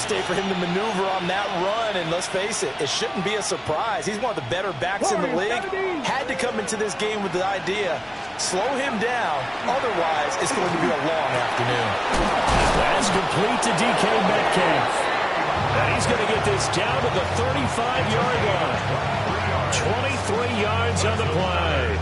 mistake for him to maneuver on that run, and let's face it, it shouldn't be a surprise. He's one of the better backs in the league. Had to come into this game with the idea, slow him down, otherwise it's going to be a long afternoon. That's complete to DK Metcalf. And he's going to get this down to the 35-yard line. 23 yards on the play.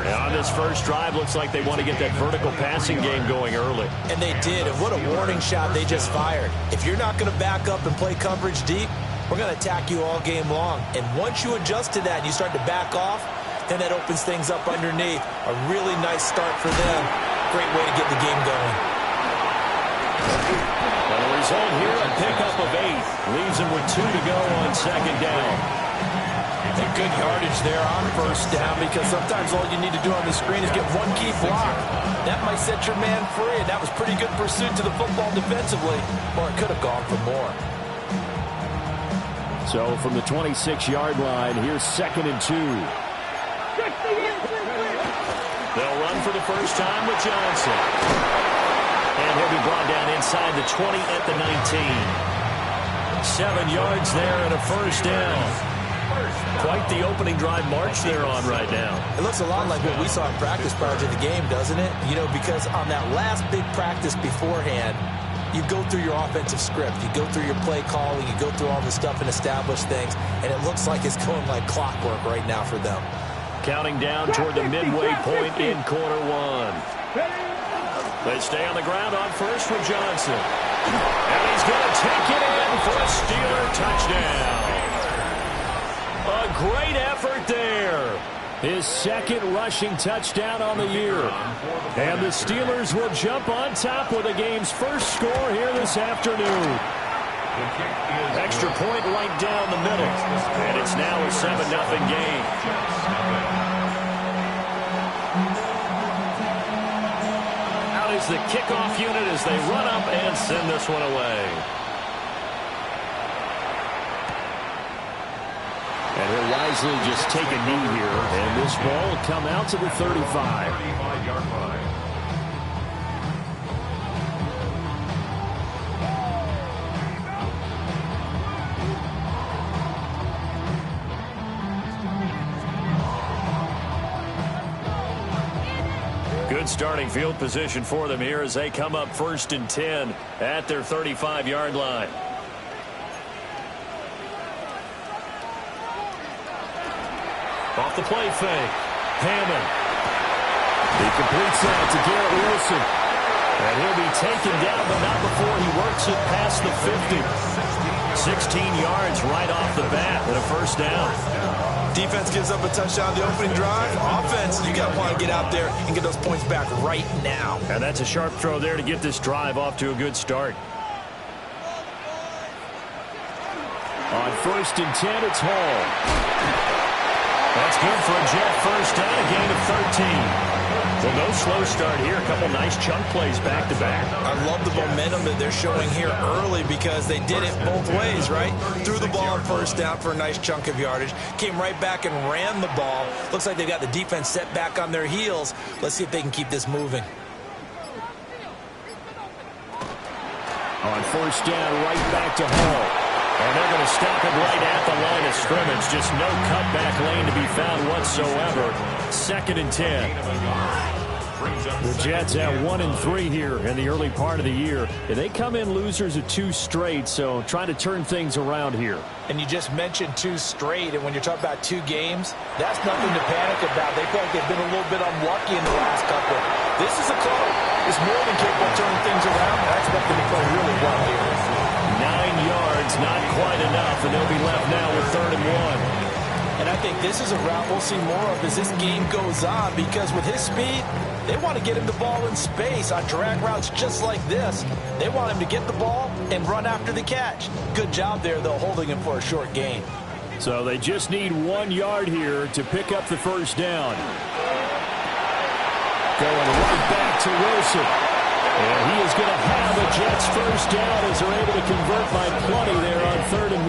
And on this first drive, looks like they want to get that vertical passing game going early. And they did, and what a warning shot they just fired. If you're not going to back up and play coverage deep, we're going to attack you all game long. And once you adjust to that and you start to back off, then that opens things up underneath. A really nice start for them. Great way to get the game going. And the result here, a pickup of 8. Leaves them with 2 to go on second down. And good yardage there on first down, because sometimes all you need to do on the screen is get one key block. That might set your man free, and that was pretty good pursuit to the football defensively, or it could have gone for more. So from the 26-yard line, here's 2nd and 2. They'll run for the first time with Johnson. And he'll be brought down inside the 20 at the 19. 7 yards there and a first down. Quite the opening drive march they're on right now. It looks a lot like what we saw in practice prior to the game, doesn't it? You know, because on that last big practice beforehand, you go through your offensive script. You go through your play calling. You go through all the stuff and establish things. And it looks like it's going like clockwork right now for them. Counting down toward the midway point in quarter 1. They stay on the ground on first with Johnson. And he's going to take it in for a Steeler touchdown. A great effort there. His 2nd rushing touchdown on the year. And the Steelers will jump on top with the game's first score here this afternoon. Extra point right down the middle. And it's now a 7-0 game. Out is the kickoff unit as they run up and send this one away. And he'll wisely just take a knee here. And this ball will come out to the 35. Good starting field position for them here as they come up 1st and 10 at their 35-yard line. Off the play fake. Hammond. He completes that to Garrett Wilson. And he'll be taken down, but not before he works it past the 50. 16 yards right off the bat and a first down. Defense gives up a touchdown the opening drive. Offense, you got to want to get out there and get those points back right now. And that's a sharp throw there to get this drive off to a good start. On 1st and 10, it's Hall. That's good for a Jet first down, a gain of 13. Well, no slow start here. A couple nice chunk plays back-to-back. I love the momentum that they're showing here early because they did it both ways, right? Threw the ball on first down for a nice chunk of yardage. Came right back and ran the ball. Looks like they've got the defense set back on their heels. Let's see if they can keep this moving. On first down, right back to Hall. And they're going to stop it right at the line of scrimmage. Just no cutback lane to be found whatsoever. 2nd and 10. The Jets at 1-3 here in the early part of the year. And they come in losers of 2 straight, so trying to turn things around here. And you just mentioned 2 straight, and when you're talking about 2 games, that's nothing to panic about. They feel like they've been a little bit unlucky in the last couple. This is a club. It's more than capable of turning things around. I expect them to play really well here. 9 yards, not quite enough, and they'll be left now with 3rd and 1. And I think this is a route we'll see more of as this game goes on, because with his speed, they want to get him the ball in space on drag routes just like this. They want him to get the ball and run after the catch. Good job there, though, holding him for a short gain. So they just need 1 yard here to pick up the first down. Going right back to Wilson. And he is going to have a Jets first down as they're able to convert by plenty there on 3rd and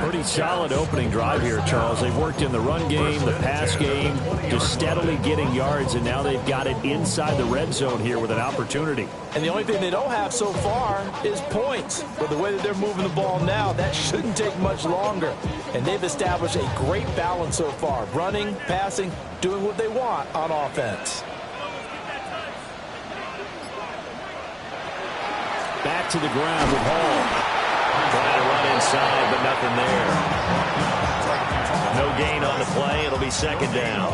1. Pretty pretty solid opening drive here, Charles. They've worked in the run game, the pass game, just steadily getting yards, and now they've got it inside the red zone here with an opportunity. And the only thing they don't have so far is points. But the way that they're moving the ball now, that shouldn't take much longer. And they've established a great balance so far. Running, passing, doing what they want on offense. Back to the ground with Hall. Trying to run inside, but nothing there. No gain on the play. It'll be second down.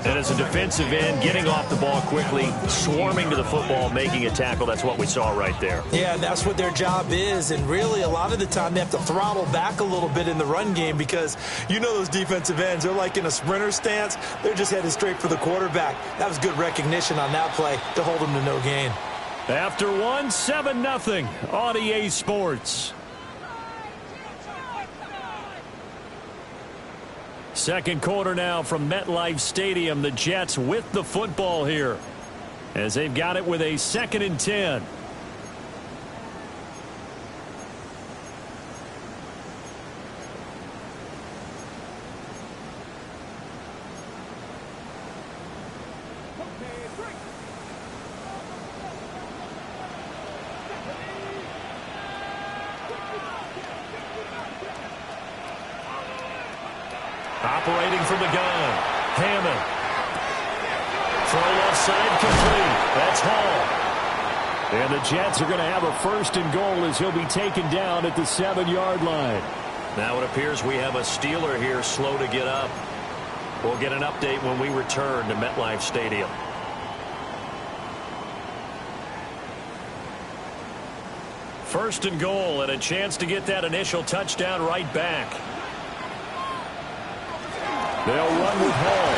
And as a defensive end, getting off the ball quickly, swarming to the football, making a tackle, that's what we saw right there. Yeah, that's what their job is. And really, a lot of the time, they have to throttle back a little bit in the run game because you know those defensive ends, they're like in a sprinter stance. They're just headed straight for the quarterback. That was good recognition on that play to hold them to no gain. After 7-0 on EA Sports. Second quarter now from MetLife Stadium. The Jets with the football here as they've got it with a 2nd and 10. Operating from the gun, Hammond. Throw left side complete. That's Hall. And the Jets are going to have a 1st and goal as he'll be taken down at the 7-yard line. Now it appears we have a Steeler here slow to get up. We'll get an update when we return to MetLife Stadium. First and goal and a chance to get that initial touchdown right back. They'll run with Hall.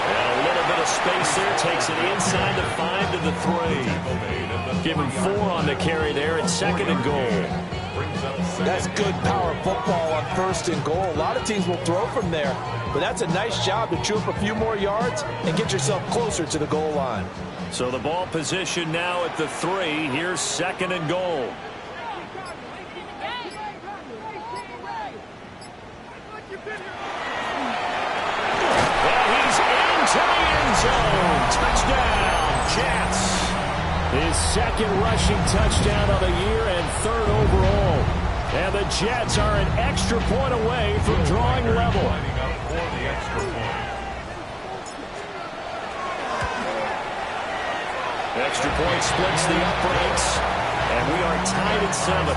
And a little bit of space there. Takes it inside the 5 to the 3. Give him 4 on the carry there. It's 2nd and goal. That's good power football on 1st and goal. A lot of teams will throw from there. But that's a nice job to chew up a few more yards and get yourself closer to the goal line. So the ball position now at the 3. Here's 2nd and goal. Touchdown, Jets. His 2nd rushing touchdown of the year and 3rd overall. And the Jets are an extra point away from drawing level. Extra point splits the uprights. And we are tied at 7.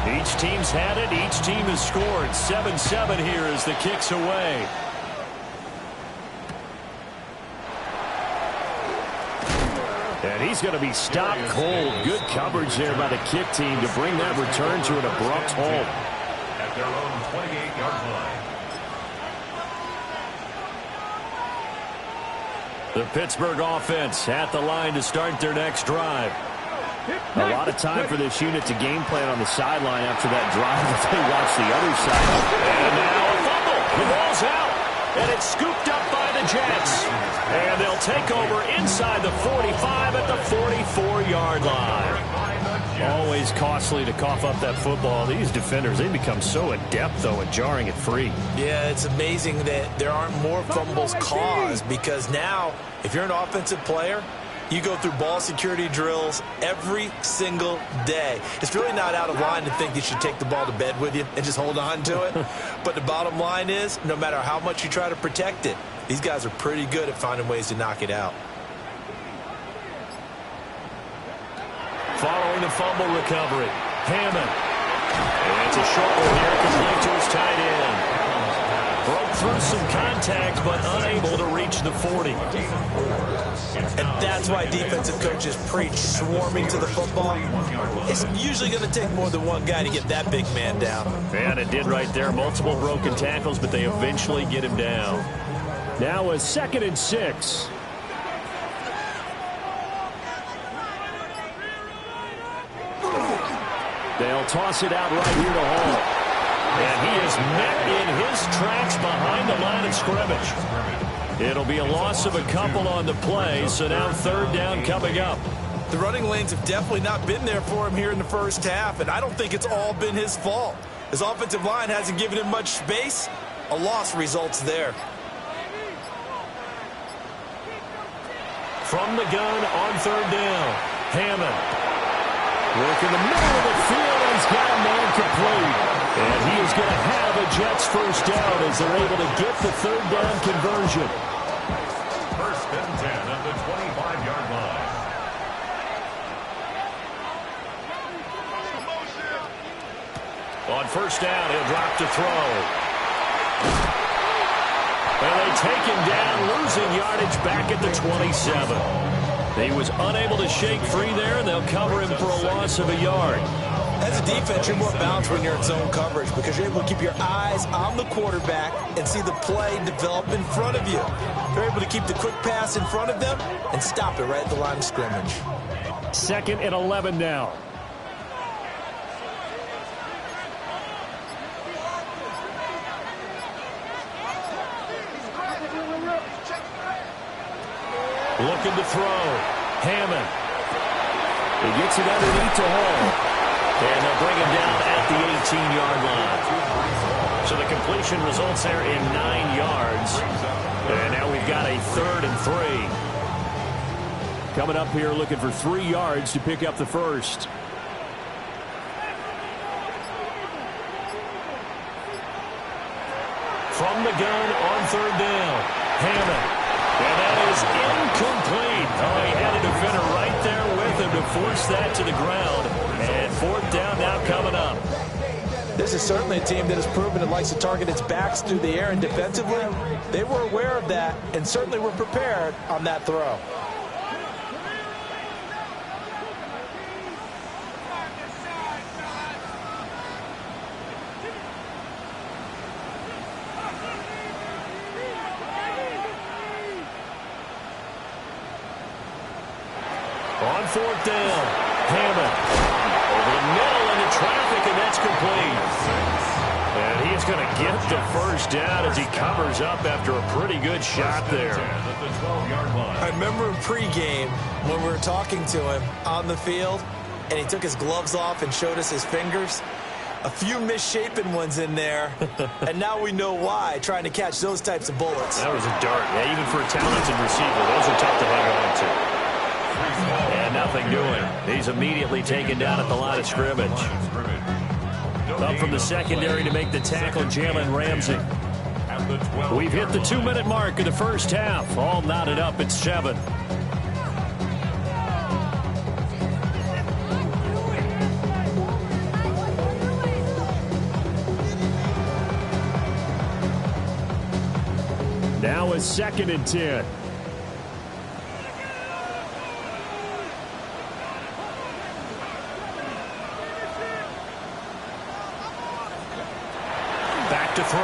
Each team's had it. Each team has scored. 7-7 here as the kick's away. And he's going to be stopped cold. Good coverage there by the kick team to bring that return to an abrupt halt. At their own 28-yard line. The Pittsburgh offense at the line to start their next drive. A lot of time for this unit to game plan on the sideline after that drive as they watch the other side. And now a fumble. The ball's out. And it's scooped up by the Jets. And they'll take over inside the 45 at the 44-yard line. Always costly to cough up that football. These defenders, they become so adept, though, at jarring it free. Yeah, it's amazing that there aren't more fumbles caused because now, if you're an offensive player, you go through ball security drills every single day. It's really not out of line to think you should take the ball to bed with you and just hold on to it. But the bottom line is, no matter how much you try to protect it, these guys are pretty good at finding ways to knock it out. Following the fumble recovery, Hammond. And it's a short one here, complete to his tight end. Broke through some contact, but unable to reach the 40. And that's why defensive coaches preach swarming to the football. It's usually going to take more than one guy to get that big man down. And it did right there. Multiple broken tackles, but they eventually get him down. Now a 2nd and 6. They'll toss it out right here to Hall. And he is met in his tracks behind the line of scrimmage. It'll be a loss of a couple on the play, so now third down coming up. The running lanes have definitely not been there for him here in the first half, and I don't think it's all been his fault. His offensive line hasn't given him much space. A loss results there. From the gun on third down, Hammond. Work in the middle of the field, and he's got a man complete. And he is going to have a Jets first down as they're able to get the third down conversion. First and 10 at the 25-yard line. On first down, he'll drop to throw. And they take him down, losing yardage back at the 27. He was unable to shake free there, and they'll cover him for a loss of a yard. As a defense, you're more balanced when you're in zone coverage because you're able to keep your eyes on the quarterback and see the play develop in front of you. You're able to keep the quick pass in front of them and stop it right at the line of scrimmage. 2nd and 11 now. Looking to throw. Hammond. He gets it underneath to Hall. And they'll bring him down at the 18-yard line. So the completion results there in 9 yards. And now we've got a 3rd and 3. Coming up here looking for 3 yards to pick up the first. From the gun on third down. Hammond. And that is incomplete. Oh, he had a defender right there with him to force that to the ground. And 4th down now coming up. This is certainly a team that has proven it likes to target its backs through the air, and defensively, they were aware of that and certainly were prepared on that throw. On 4th down, Hammond over the middle into traffic, and that's complete. And he's going to get the first down as he covers up after a pretty good shot there. I remember in pregame when we were talking to him on the field, and he took his gloves off and showed us his fingers. A few misshapen ones in there, and now we know why, trying to catch those types of bullets. That was a dart. Yeah, even for a talented receiver, those are tough to hang on to. And nothing doing. He's immediately taken down at the line of scrimmage. Up from the secondary to make the tackle, Jalen Ramsey. We've hit the 2-minute mark of the first half. All knotted up at 7. Now is 2nd and 10. To throw.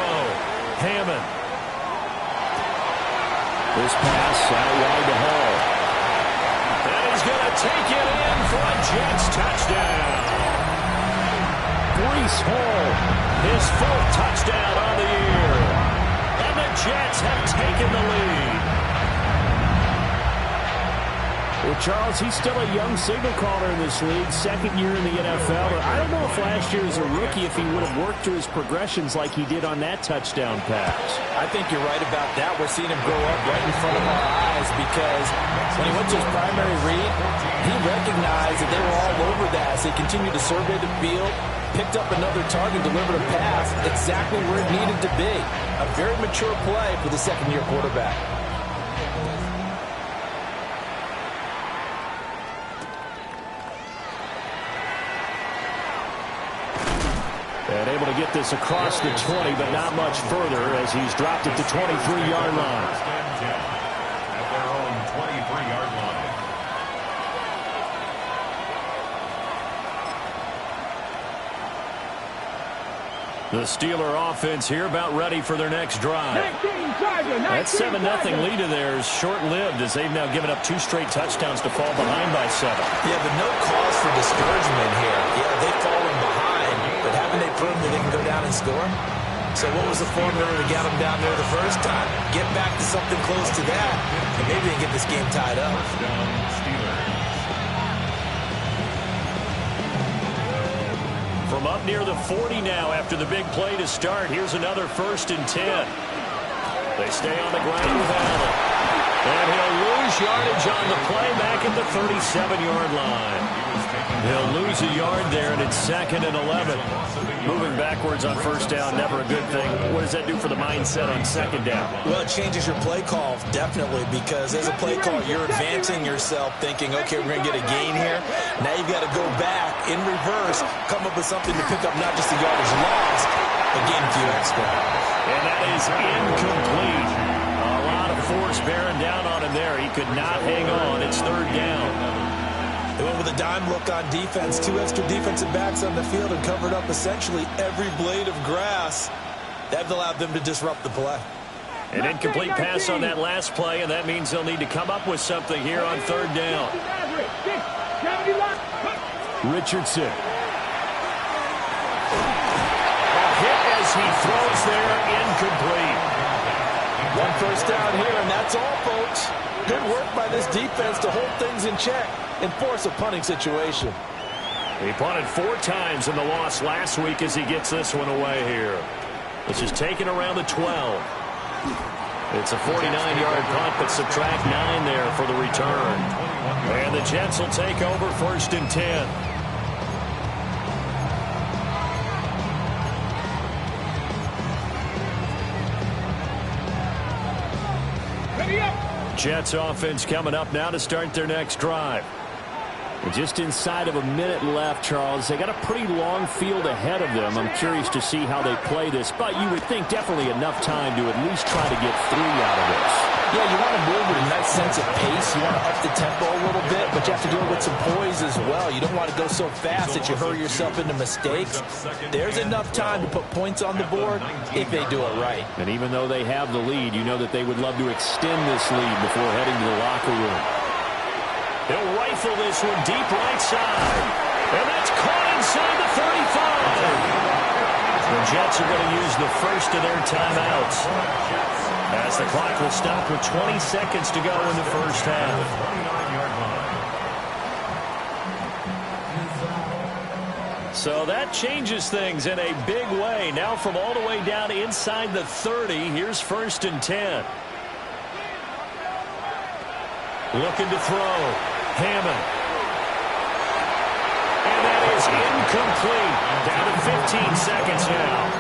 Hammond. This pass out wide to Hall. And he's going to take it in for a Jets touchdown. Breece Hall, his 4th touchdown on the year. And the Jets have taken the lead. Well, Charles, he's still a young signal caller in this league, 2nd year in the NFL. But I don't know if last year as a rookie, if he would have worked through his progressions like he did on that touchdown pass. I think you're right about that. We're seeing him grow up right in front of our eyes because when he went to his primary read, he recognized that they were all over that as they continued to survey the field, picked up another target, delivered a pass exactly where it needed to be. A very mature play for the second-year quarterback. And able to get this across the 20, but not much further as he's dropped it to 23-yard line. At their own 23-yard line. The Steeler offense here about ready for their next drive. That 7-0 lead of theirs short-lived as they've now given up 2 straight touchdowns to fall behind by 7. Yeah, but no cause for discouragement here. Yeah, they've fallen behind, but haven't they proven that they can go down and score? So what was the formula to get them down there the first time? Get back to something close to that, and maybe they can get this game tied up. First down, Steelers. From up near the 40 now after the big play to start, here's another 1st and 10. They stay on the ground with Allen. And he'll lose yardage on the play back at the 37-yard line. He'll lose a yard there, and it's 2nd and 11. Moving backwards on 1st down, never a good thing. What does that do for the mindset on 2nd down? Well, it changes your play call, definitely, because as a play call, you're advancing yourself thinking, okay, we're going to get a gain here. Now you've got to go back in reverse, come up with something to pick up not just the yardage lost, but gain a few extra. And that is incomplete. A lot of force bearing down on him there. He could not hang on. It's 3rd down. They went with a dime look on defense. 2 extra defensive backs on the field and covered up essentially every blade of grass. That allowed them to disrupt the play. An incomplete pass on that last play, and that means they'll need to come up with something here on 3rd down. Richardson. A hit as he throws there, incomplete. 1 first down here, and that's all, folks. Good work by this defense to hold things in check and force a punting situation. He punted 4 times in the loss last week as he gets this one away here. This is taken around the 12. It's a 49-yard punt, but subtract 9 there for the return. And the Jets will take over 1st and 10. Jets offense coming up now to start their next drive. Just inside of a minute left, Charles. They got a pretty long field ahead of them. I'm curious to see how they play this, but you would think definitely enough time to at least try to get 3 out of this. Yeah, you want to move with a nice sense of pace. You want to up the tempo a little bit, but you have to do it with some poise as well. You don't want to go so fast that you hurry yourself into mistakes. There's enough time to put points on the board if they do it right. And even though they have the lead, you know that they would love to extend this lead before heading to the locker room. They'll rifle this one deep right side. And that's caught inside the 35. The Jets are going to use the first of their timeouts, as the clock will stop with 20 seconds to go in the first half. So that changes things in a big way. Now from all the way down inside the 30, here's 1st and 10. Looking to throw. Hammond. And that is incomplete. Down to 15 seconds now.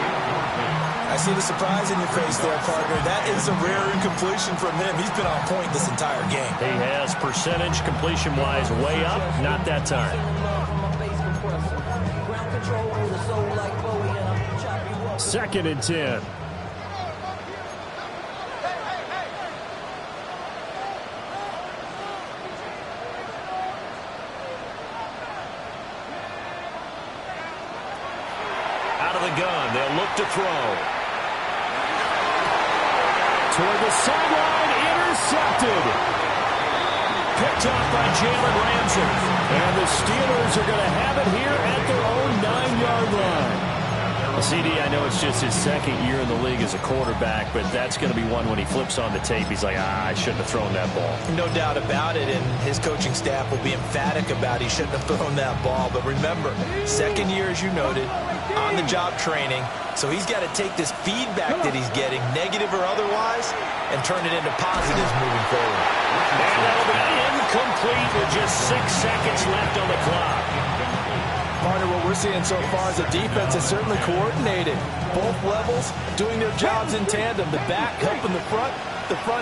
I see the surprise in your face there, partner. That is a rare incompletion from him. He's been on point this entire game. He has percentage completion-wise way up. Not that time. 2nd and 10. Out of the gun, they'll look to throw. Toward the sideline, intercepted. Picked off by Jalen Ramsey. And the Steelers are going to have it here at their own 9-yard line. CD, I know it's just his 2nd year in the league as a quarterback, but that's going to be one when he flips on the tape. He's like, I shouldn't have thrown that ball. No doubt about it, and his coaching staff will be emphatic about he shouldn't have thrown that ball. But remember, 2nd year, as you noted, on-the-job training. So he's got to take this feedback that he's getting, negative or otherwise, and turn it into positives moving forward. And that'll be incomplete with just 6 seconds left on the clock. Partner, what we're seeing so far is the defense is certainly coordinated. Both levels doing their jobs in tandem. The back helping the front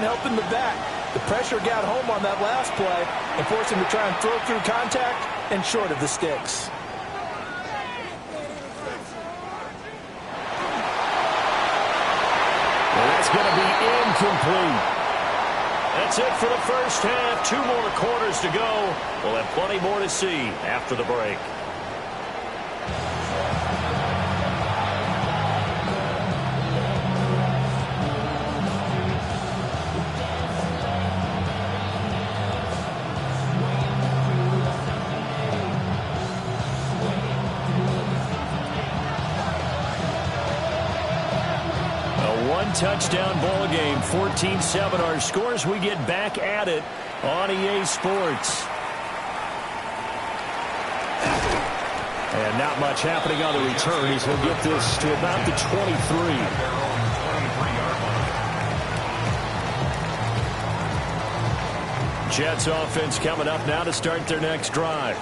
helping the back. The pressure got home on that last play and forced him to try and throw through contact and short of the sticks. Well, that's going to be incomplete. That's it for the first half. 2 more quarters to go. We'll have plenty more to see after the break. One touchdown ball game, 14-7 our scores. We get back at it on EA Sports. And not much happening on the return as he'll get this to about the 23. Jets offense coming up now to start their next drive.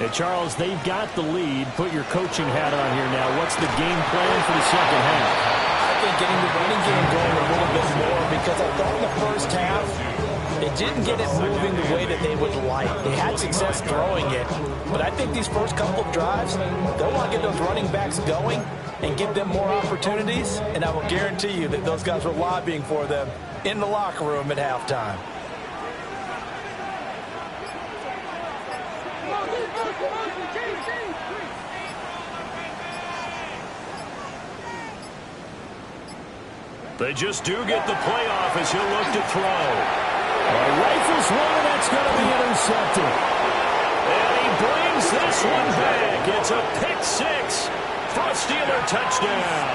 And Charles, they've got the lead. Put your coaching hat on here now. What's the game plan for the second half? I think getting the running game going a little bit more, because I thought in the first half they didn't get it moving the way that they would like. They had success throwing it, but I think these first couple of drives, they'll want to get those running backs going and give them more opportunities, and I will guarantee you that those guys were lobbying for them in the locker room at halftime. They just do get the playoff as he'll look to throw. Rifles one, and that's going to be intercepted. And he brings this one back. It's a pick six for a Steeler touchdown.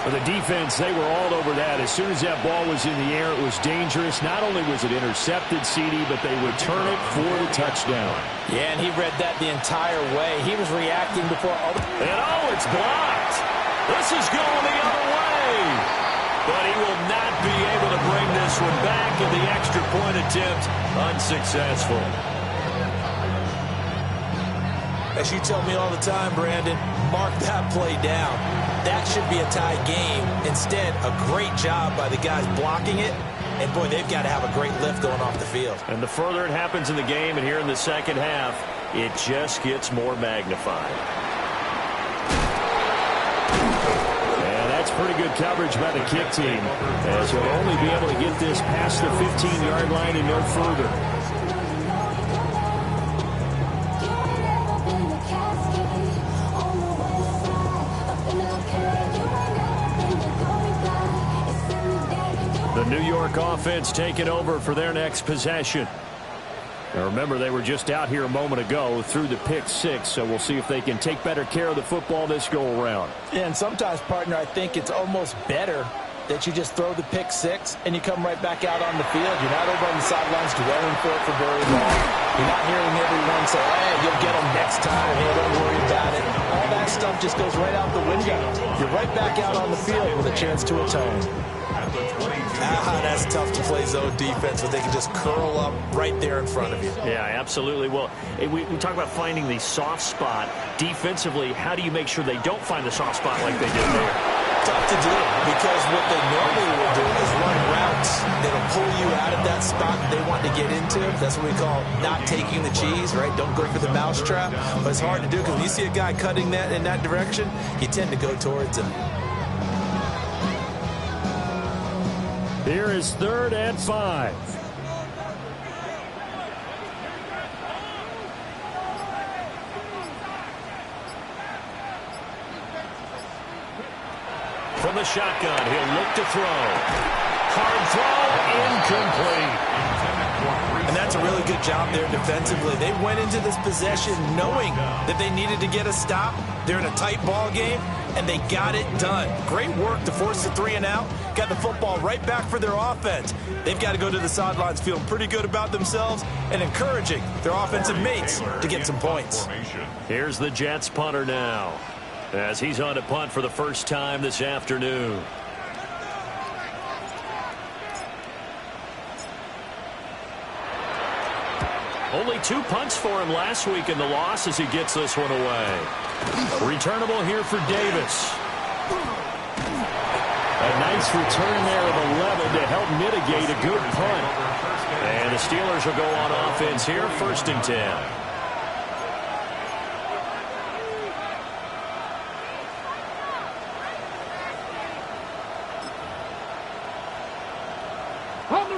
For the defense, they were all over that. As soon as that ball was in the air, it was dangerous. Not only was it intercepted, CD, but they return it for the touchdown. Yeah, and he read that the entire way. He was reacting before other... And oh, it's blocked. This is going the other way. But he will not be able to bring this one back, and the extra point attempt unsuccessful. As you tell me all the time, Brandon, mark that play down. That should be a tie game. Instead, a great job by the guys blocking it. And, boy, they've got to have a great lift going off the field. And the further it happens in the game and here in the second half, it just gets more magnified. And that's pretty good coverage by the kick team, as he'll only be able to get this past the 15-yard line and no further. The New York offense taking over for their next possession. Now remember, they were just out here a moment ago through the pick six, so we'll see if they can take better care of the football this go-around. Yeah, and sometimes, partner, I think it's almost better that you just throw the pick six and you come right back out on the field. You're not over on the sidelines dwelling for it for very long. You're not hearing everyone say, hey, you'll get them next time, or hey, don't worry about it. All that stuff just goes right out the window. You're right back out on the field with a chance to atone. That's tough to play zone defense when they can just curl up right there in front of you. Yeah, absolutely. Well, we talk about finding the soft spot. Defensively, how do you make sure they don't find the soft spot like they did there? Tough to do, because what they normally will do is run routes that'll pull you out of that spot that they want to get into. That's what we call not taking the cheese, right? Don't go for the mousetrap. But it's hard to do, because when you see a guy cutting that in that direction, you tend to go towards him. Here is 3rd and 5. From the shotgun, he'll look to throw. Hard throw, incomplete. And that's a really good job there defensively. They went into this possession knowing that they needed to get a stop. They're in a tight ball game, and they got it done. Great work to force the 3 and out. Got the football right back for their offense. They've got to go to the sidelines feeling pretty good about themselves and encouraging their offensive mates to get some points. Here's the Jets punter now, as he's on to punt for the first time this afternoon. Only 2 punts for him last week in the loss as he gets this one away. Returnable here for Davis. A nice return there of 11 to help mitigate a good punt. And the Steelers will go on offense here, 1st and 10.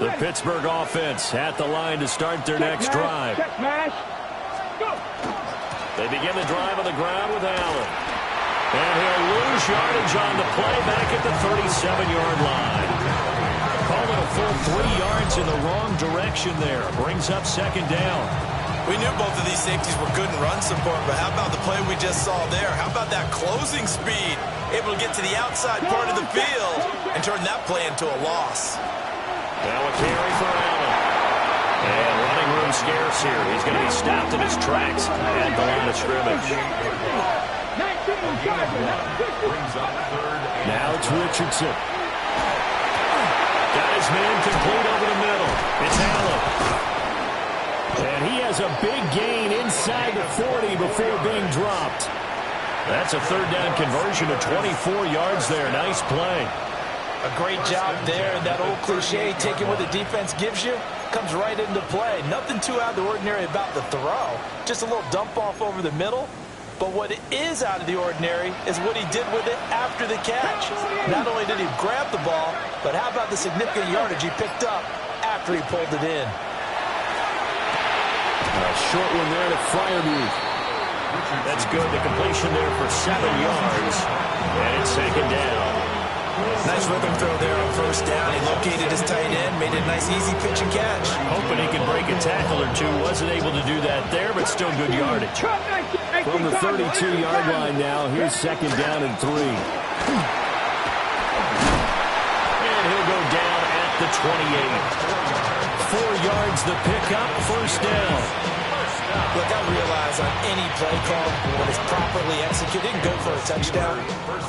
The Pittsburgh offense at the line to start their next drive. They begin the drive on the ground with Allen. And he'll lose yardage on the play back at the 37-yard line. Call it a full 3 yards in the wrong direction there. Brings up 2nd down. We knew both of these safeties were good in run support, but how about the play we just saw there? How about that closing speed? Able to get to the outside part of the field and turn that play into a loss. Now a carry for Allen. And running room scarce here. He's going to be stopped in his tracks at the line of scrimmage. Now it's Richardson. Got his man complete over the middle. It's Allen. And he has a big gain inside the 40 before being dropped. That's a third down conversion to 24 yards there. Nice play. A great job there. That old cliche, taking what the defense gives you, comes right into play. Nothing too out of the ordinary about the throw. Just a little dump off over the middle. But what is out of the ordinary is what he did with it after the catch. Not only did he grab the ball, but how about the significant yardage he picked up after he pulled it in. A short one there to Freiermuth. That's good. The completion there for 7 yards. And it's second down. Nice rhythm throw there on first down. He located his tight end, made it a nice easy pitch and catch. Hoping he could break a tackle or two. Wasn't able to do that there, but still good yardage. From the 32-yard line now, here's second down and 3. And he'll go down at the 28. 4 yards the pickup, first down. Look, I realize on any play call, when it's properly executed, go for a touchdown.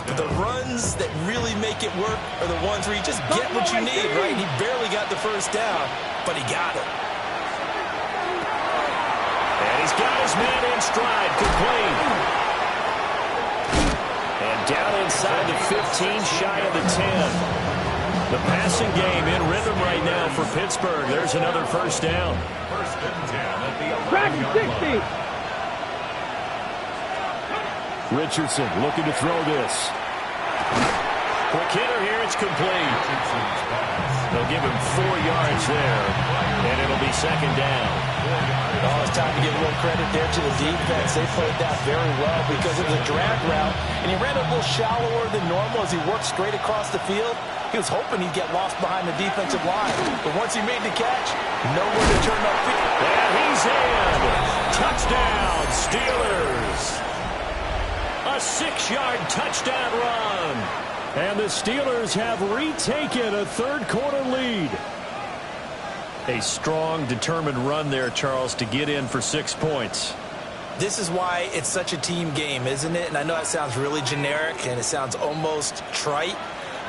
But the runs that really make it work are the ones where you just get what you need, right? He barely got the first down, but he got it. And he's got his man in stride, complete. And down inside the 15, shy of the 10. The passing game in rhythm right now for Pittsburgh. There's another first down. First and 10 at the 60. Richardson looking to throw this. Quick hitter here, it's complete. They'll give him 4 yards there, and it'll be second down. Oh, it's time to give a little credit there to the defense. They played that very well because it was a drag route, and he ran a little shallower than normal as he worked straight across the field. He was hoping he'd get lost behind the defensive line, but once he made the catch, nowhere to turn upfield. And he's in. Touchdown, Steelers. A 6-yard touchdown run. And the Steelers have retaken a third-quarter lead. A strong, determined run there, Charles, to get in for 6 points. This is why it's such a team game, isn't it? And I know that sounds really generic, and it sounds almost trite,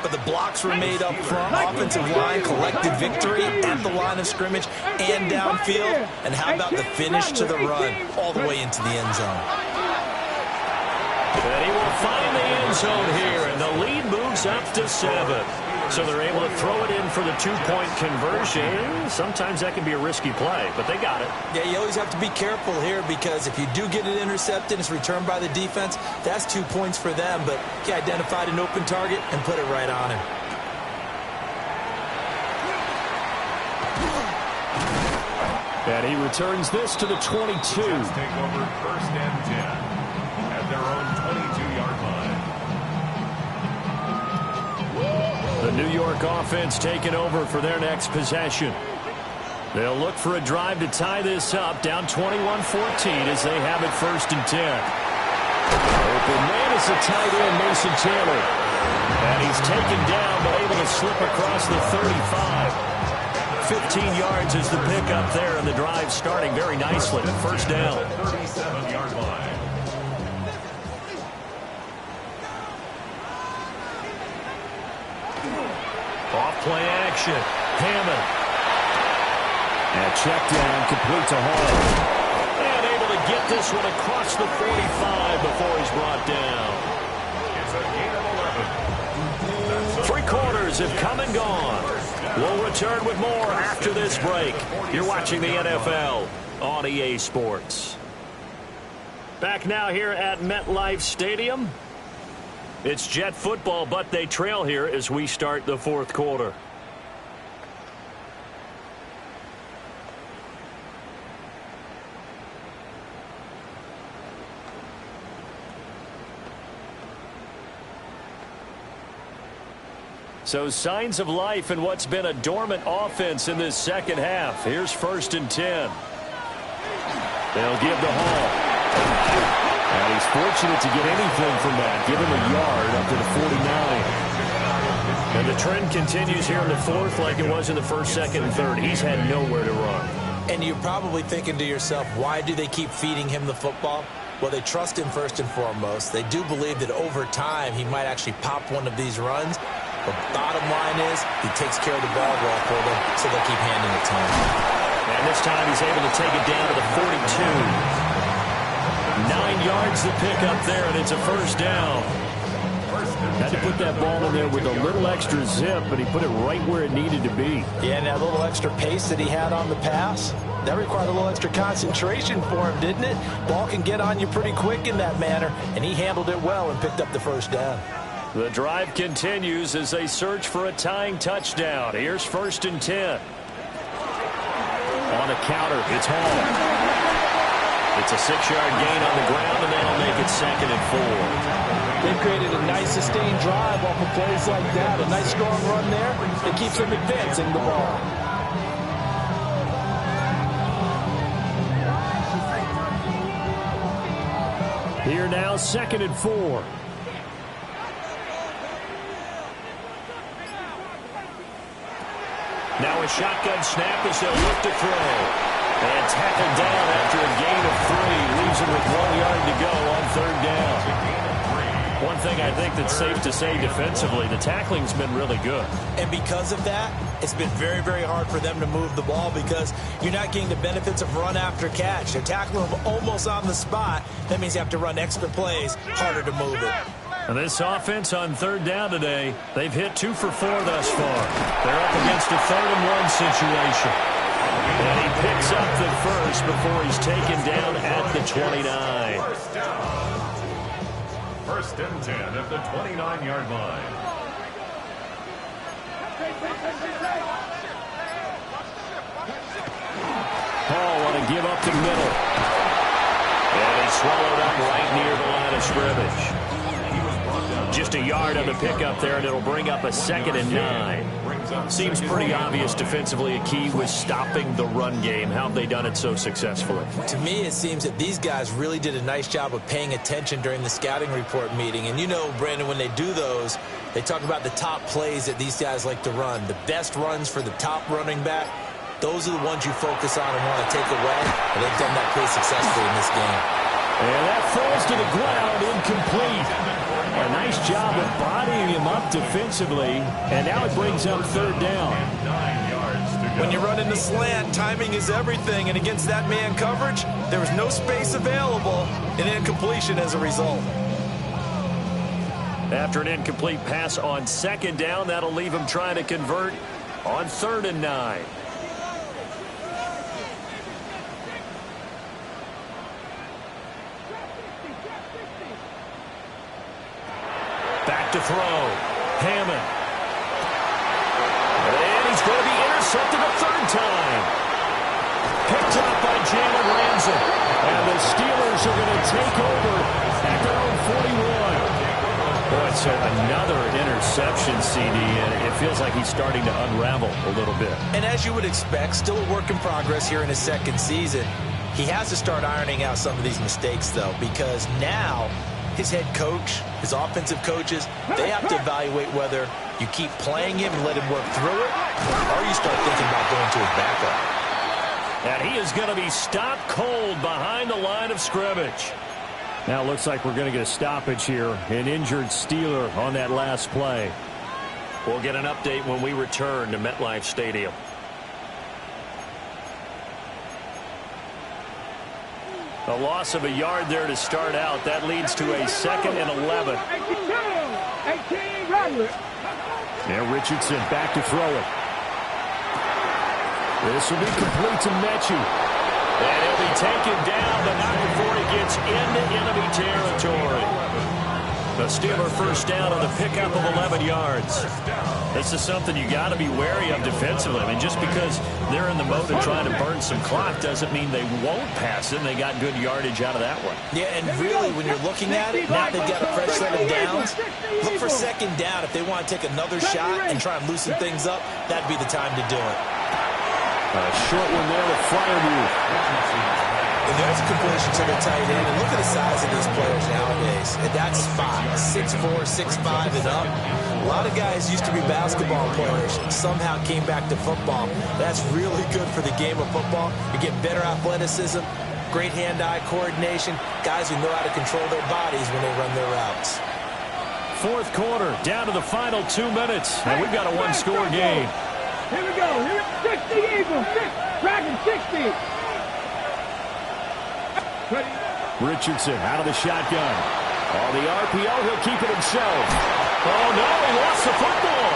but the blocks were made up front. Offensive line collected victory at the line of scrimmage and downfield. And how about the finish to the run all the way into the end zone? And he will find the end zone here, and the lead moves up to 7. So they're able to throw it in for the 2-point conversion. Sometimes that can be a risky play, but they got it. Yeah, you always have to be careful here because if you do get it intercepted, it's returned by the defense, that's 2 points for them. But he identified an open target and put it right on him. And he returns this to the 22. Just take over first and 10 at their own 22-yard line. The New York offense taking over for their next possession. They'll look for a drive to tie this up, down 21-14 as they have it first and 10. Open man is the tight end, Mason Taylor. And he's taken down, but able to slip across the 35. 15 yards is the pickup there, and the drive starting very nicely. First down. 37-yard line. Off-play action. Hammond. And check down, complete to Hall. And able to get this one across the 45 before he's brought down. It's a gain of 11. 3 quarters have come and gone. We'll return with more after this break. You're watching the NFL on EA Sports. Back now here at MetLife Stadium. It's Jet football, but they trail here as we start the fourth quarter. So signs of life in what's been a dormant offense in this second half. Here's first and 10. They'll give the Hall. And he's fortunate to get anything from that. Give him a yard up to the 49. And the trend continues here in the fourth like it was in the first, second, and third. He's had nowhere to run. And you're probably thinking to yourself, why do they keep feeding him the football? Well, they trust him first and foremost. They do believe that over time he might actually pop one of these runs. But bottom line is he takes care of the ball well for them, so they keep handing it to him. And this time he's able to take it down to the 42. 9 yards to pick up there, and it's a first down. Had to put that ball in there with a little extra zip, but he put it right where it needed to be. Yeah, and that little extra pace that he had on the pass, that required a little extra concentration for him, didn't it? Ball can get on you pretty quick in that manner, and he handled it well and picked up the first down. The drive continues as they search for a tying touchdown. Here's 1st and 10. On a counter, it's Hall. It's a 6-yard gain on the ground, and they'll make it 2nd and 4. They've created a nice sustained drive off of plays like that. A nice strong run there that keeps them advancing the ball. Here now, 2nd and 4. Now a shotgun snap as they'll look to throw. And tackled down after a gain of 3. Leaves him with 1 yard to go on 3rd down. One thing I think that's safe to say defensively, the tackling's been really good. And because of that, it's been very, very hard for them to move the ball because you're not getting the benefits of run after catch. They're tackling them almost on the spot. That means you have to run extra plays, harder to move it. And this offense on 3rd down today, they've hit 2 for 4 thus far. They're up against a 3rd and 1 situation. And he picks up the first before he's taken down at the 29. First down. 1st and 10 at the 29-yard line. Hall want to give up the middle. And he's swallowed up right near the line of scrimmage. Just a yard on the pickup there, and it'll bring up a 2nd and 9. Seems pretty obvious defensively a key was stopping the run game. How have they done it so successfully? To me, it seems that these guys really did a nice job of paying attention during the scouting report meeting. And you know, Brandon, when they do those, they talk about the top plays that these guys like to run. The best runs for the top running back, those are the ones you focus on and want to take away. And they've done that pretty successfully in this game. And that falls to the ground, incomplete. A nice job of bodying him up defensively, and now it brings up 3rd down. When you run in the slant, timing is everything, and against that man coverage, there was no space available, and incompletion as a result. After an incomplete pass on 2nd down, that'll leave him trying to convert on 3rd and 9. Back to throw. Hammond. And he's going to be intercepted a 3rd time. Picked up by Jalen Ramsey. And the Steelers are going to take over at their own 41. Boy, so another interception, CD, and it feels like he's starting to unravel a little bit. And as you would expect, still a work in progress here in his 2nd season. He has to start ironing out some of these mistakes, though, because now his head coach, his offensive coaches, they have to evaluate whether you keep playing him and let him work through it, or you start thinking about going to his backup. And he is going to be stopped cold behind the line of scrimmage. Now it looks like we're going to get a stoppage here. An injured Steeler on that last play. We'll get an update when we return to MetLife Stadium. A loss of a yard there to start out. That leads to a 2nd and 11. Now Richardson back to throw it. This will be complete to Mechie. And he'll be taken down, but not before he gets into enemy territory. The Steeler first down on the pickup of 11 yards. This is something you got to be wary of defensively. I mean, just because they're in the mode of trying to burn some clock doesn't mean they won't pass it, and they got good yardage out of that one. Yeah, and really, when you're looking at it, now they've got a fresh set of downs. Look for 2nd down. If they want to take another shot and try and loosen things up, that'd be the time to do it. A short one there with Fryermuth. And there's a completion to the tight end. And look at the size of these players nowadays. At that spot, 6'4", 6'5", and up. A lot of guys used to be basketball players and somehow came back to football. That's really good for the game of football. You get better athleticism, great hand-eye coordination, guys who know how to control their bodies when they run their routes. Fourth quarter, down to the final 2 minutes, and we've got a one-score game. Here we go. 60 Eagles. Dragon 60. Richardson out of the shotgun. Oh, the RPO, he'll keep it himself. Oh, no, he lost the football.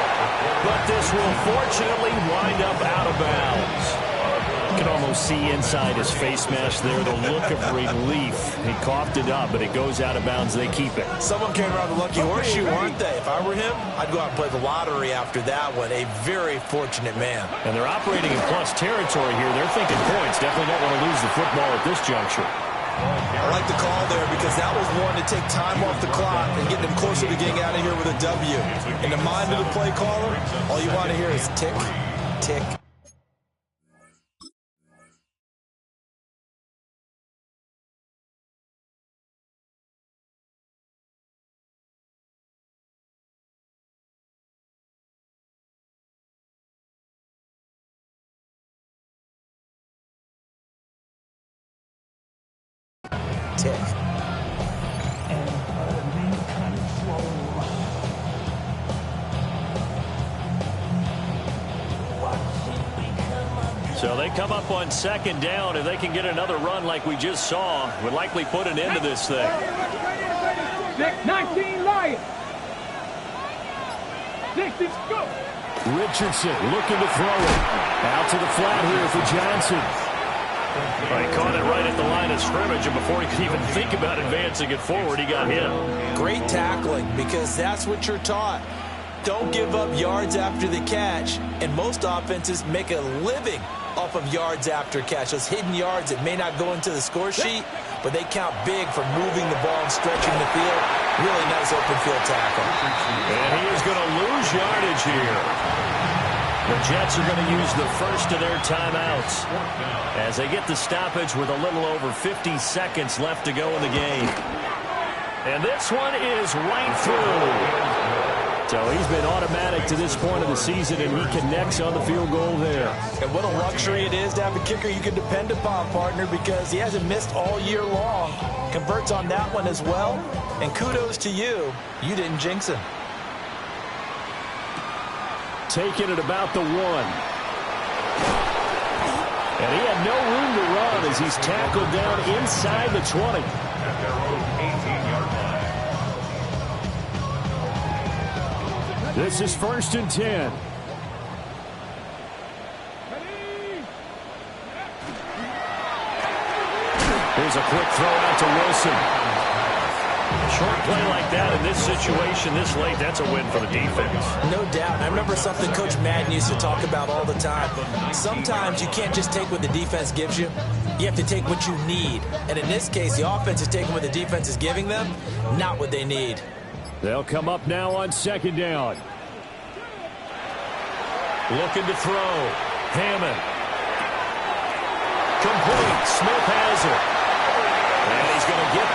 But this will fortunately wind up out of bounds. You can almost see inside his face mask there the look of relief. He coughed it up, but it goes out of bounds. They keep it. Someone came around the lucky horseshoe, aren't they? If I were him, I'd go out and play the lottery after that one. A very fortunate man. And they're operating in plus territory here. They're thinking points. Definitely don't want to lose the football at this juncture. I like the call there because that was one to take time off the clock and get them closer to getting out of here with a W. In the mind of the play caller, all you want to hear is tick, tick. Tick. So they come up on second down. If they can get another run like we just saw, would likely put an end to this thing. 19 Lions. 60 go. Richardson looking to throw it. Out to the flat here for Johnson. Well, he caught it right at the line of scrimmage, and before he could even think about advancing it forward, he got hit. Great tackling, because that's what you're taught. Don't give up yards after the catch, and most offenses make a living off of yards after catch. Those hidden yards that may not go into the score sheet, but they count big for moving the ball and stretching the field. Really nice open field tackle. And he is going to lose yardage here. The Jets are going to use the first of their timeouts as they get the stoppage with a little over 50 seconds left to go in the game. And this one is right through. So he's been automatic to this point of the season, and he connects on the field goal there. And what a luxury it is to have a kicker you can depend upon, partner, because he hasn't missed all year long. Converts on that one as well. And kudos to you. You didn't jinx him. Taking it about the 1. And he had no room to run as he's tackled down inside the 20. At their own 18-yard line. This is 1st and 10. Here's a quick throw out to Wilson. Short play like that in this situation this late, that's a win for the defense. No doubt. I remember something Coach Madden used to talk about all the time. Sometimes you can't just take what the defense gives you. You have to take what you need. And in this case, the offense is taking what the defense is giving them, not what they need. They'll come up now on second down. Looking to throw. Hammond. Complete. Smith has it. And he's going to get